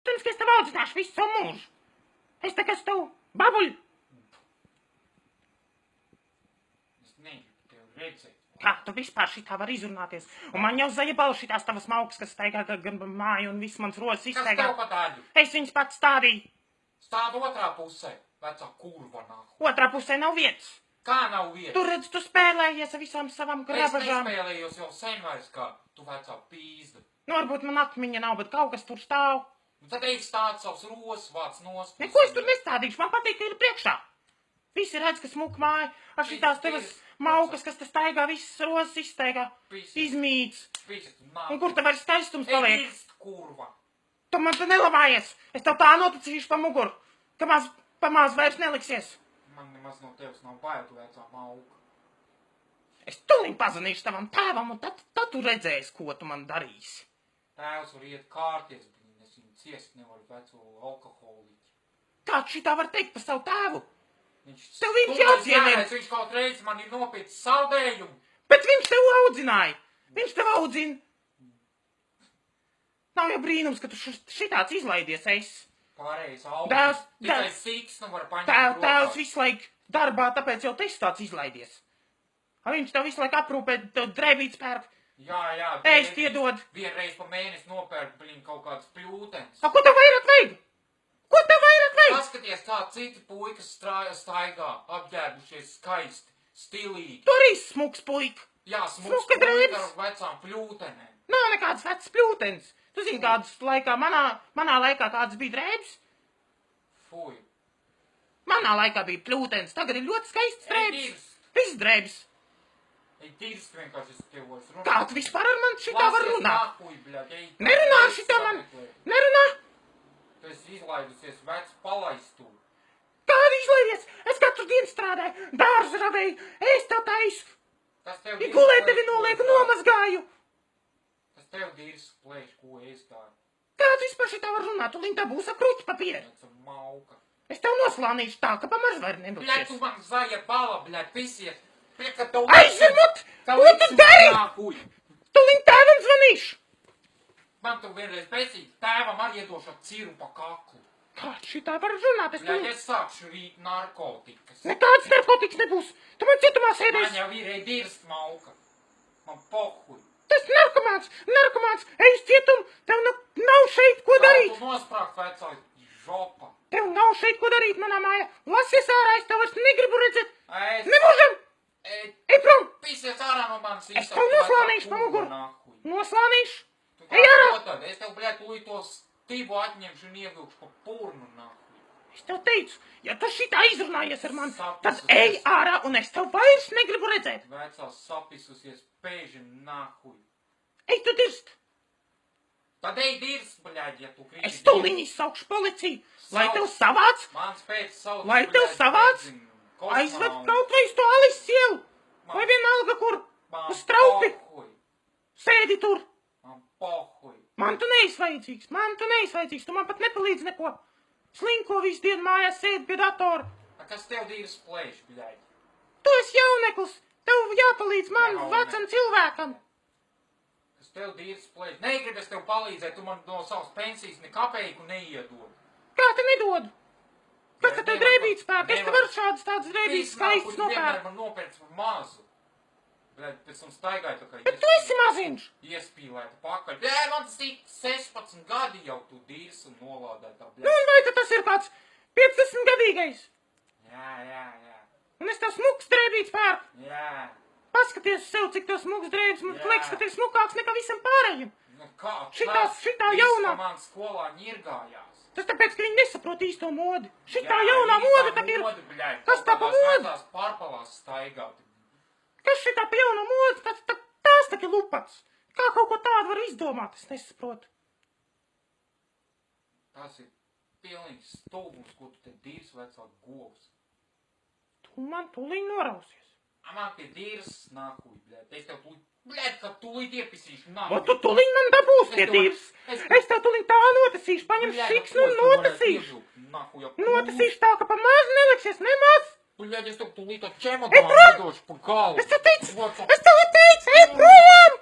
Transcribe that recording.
Tu nezini, ka es tev audzināšu visu savu mūžu. Es te, kas tev babuļu. Es negribu tev redzēt. Kā tu vispār šitā var izrunāties? Un man jau zajabala šitās tavas maukas, kas staigā gan māju un viss mans rodas Kas izstaigā. tev pa daļu? Es viņus pats stādīju. Stāv otrā pusē. Vecā kurva nāk. Otrā pusē nav vietas. Kā nav vietas? Tu redz, tu spēlējies ar visām savām Es grabažām. nespēlējos jau sen vairs kā tu vecā pīzda. Nu, varbūt man atmiņa nav, bet kaut kas tur stāv. Un tad ej stād savus rokas vāc nost. Neko es tur nestādīšu, man patīk, ka ir priekšā. Visi redz, ka smuk māja, ar šitās tevas maukas, kas te staigā, visas rozes izstaigā, izmīts. Un kur te vairs skaistums paliek? Ej, kurva. Tu man te nelamājies, es tev tā notacīšu pa muguru, ka maz vairs neliksies. Man nemaz no tevis nav bail, tu vecā mauka. Es tūlīt pazvanīšu tavam tēvam, un tad tu redzēsi, ko tu man darīsi. Tēvs var iet kārties, bet es viņu ciest nevaru veco alkoholiķi. Kā tu šitā var teikt par savu tēvu? Tev viņš Stulbais jācienē. jērais, viņš kaut reiz man ir nopietns saldējumu. Bet viņš tev audzināja. Viņš tev audzina. Nav jau brīnums, ka tu šitāds izlaidies esi. Pareizi, Tēvs, augs. Tikai siks nu var paņemt Tēvs rokās. visu laiku darbā, tāpēc jau tu esi tāds izlaidies. Viņš tev visu laiku aprūpē, tev drēbīts pērk, Jā, ēst iedod. vienreiz pa mēnesi nopērk, kaut kāds pļūtens. A, ko tev vairāk vajag? Ko tev vairāk vajag? Paskaties, kā citi puikas staigā, apģērbušies skaisti, stilīgi. Tu arī smuks puika. Jā, smuks Smuka puika drēbes. ar vecām pļūtenēm. Nav nekāds vecs pļūtens. Tu zini, kādas laikā, manā laikā kādas bija drēbes? Fuj. Manā laikā bija pļūtens, tagad ir ļoti skaists drēbes. dirst. Viss drēbes. Ej, dirst vienkārši es tev vairs runāju. Kā tu vispār ar mani šitā var runāt? Nahuj, bļaļ, ej. Nerunā ar šitā man. Nerunā. Tu esi izlaidusies vec palaistū. Kāda izlaidies? Es katru dienu strādāju, dārzu ravēju, ēst tev taisu. Tas tev I gulēt tevi nolieku, nomazgāju. Tas tev dirst plēš, ko es tādu. Kā tu vispār šitā var runāt? Tu līdz tā būs ar kruķi papīri. Veca mauka. Es tev noslānīšu tā, ka pamaz var Bļaļ, tu nevilcies. man zaja bala, bļaļ, pisies. Prieka tev Aizemot! Ko tu dari? Nahuj. Tu līdz tēvam zvanīšu. Man tu vienreiz besīt, tēvam arī iedošu ar ciru pa kaklu. Kā šitā var runāt? Bļaļ, es sākšu rīt narkotikas. Nekāds narkotikas nebūs. Tu man cietumā Man sēdēsi. jau ir ej dirst mauka. Man pohuj. Tas narkomāns, ej uz cietumu. Tev nav šeit ko darīt. Tu nosprākt vecā žopa. Tev nav šeit ko darīt manā mājā. Lasies ārā, es tev vairs negribu redzēt. Es... Nemūžam! Ej prom! Pisies ārā no manas Es tev noslānīšu pa muguru. Nahuj. Noslānīšu. Tu Ej ārā! kā tad? Es tev, bļaļ, tūlīt to stību atņemšu un ievilkšu pa purnu, nahuj. Es tev teicu, ja tu šitā izrunājies ar mani, Sapnis tad uz ej es. ārā un es tev vairs negribu redzēt. Vecā sapisusies pēži nahuj. Ej tu dirst. Tad ej dirst, bļaļ, ja tu krīti. Es tūliņ izsaukšu policiju, lai tev savāc, Mans pēc sauc. Lai tev savāc, aizved kaut vai uz to Alises ielu. Vai vienalga kur, uz straupi, sēdi tur. Man pohuj. Man tu neesi vajadzīgs, tu man pat nepalīdzi neko. Slinko visu dienu mājās sēdi pie datora. Kas tev dirst plēš, bļaļ? Tu esi jauneklis, tev jāpalīdz man, Jauneklis. vecam cilvēkam. Kas tev dirst plēš? Negribu es tev palīdzēt, tu man no savas pensijas ne kapeiku neiedod. Kā te nedodu? Pēc tev drēbītes pērk, es tev varu šādas tādas drēbītes skaistas nopērk. Man nopērts par mazu. Bļaļ, pēc tam staigāju tā kā Bet tu esi maziņš. iespīlēta pakaļ. Bļaļ, man tas tik 16 gadi jau tu dirst un nolādētā, Nu, bļaļ. un vai tad tas ir kāds 50 gadīgais? Jā. Un es tev smuks drēbītes pērku. Jā. Paskaties sev, cik tev smuks drēbes, man Jā. liekas, ka tev ir smukāks nekā visam pārējiem. Nu kā? Šitā jaunā. Man skolā ņirgājās. Tas tāpēc, ka viņi nesaprot īsto modi. Šitā jaunā moda tā ir. Kas tā pa modu? Tās pārpalās staigāt. Kas šitā pa jaunā moda? Tās tā ir lupats. Kā kaut ko tādu var izdomāt, es nesaprotu. Tas ir pilnīgs stulbums, ko tu te dīrs vecā govs. Tu man tūliņ norausies. Man pie dīrs nahuj, bļēt. Es tev tūlīt, bļēt, ka tūlīt iepisīšu O, nahuj. tu tūliņ man dabūs Es pie tev- dīrs. es- Es tev tūliņ tā notasīšu, paņemšu šiksnu un notasīšu. Notasīšu tā, ka pa maz neliksies, nemaz. Bļēt, es tev tūlīt ar čemodānu iedošu pa galvu. Es tev teicu, ej prom!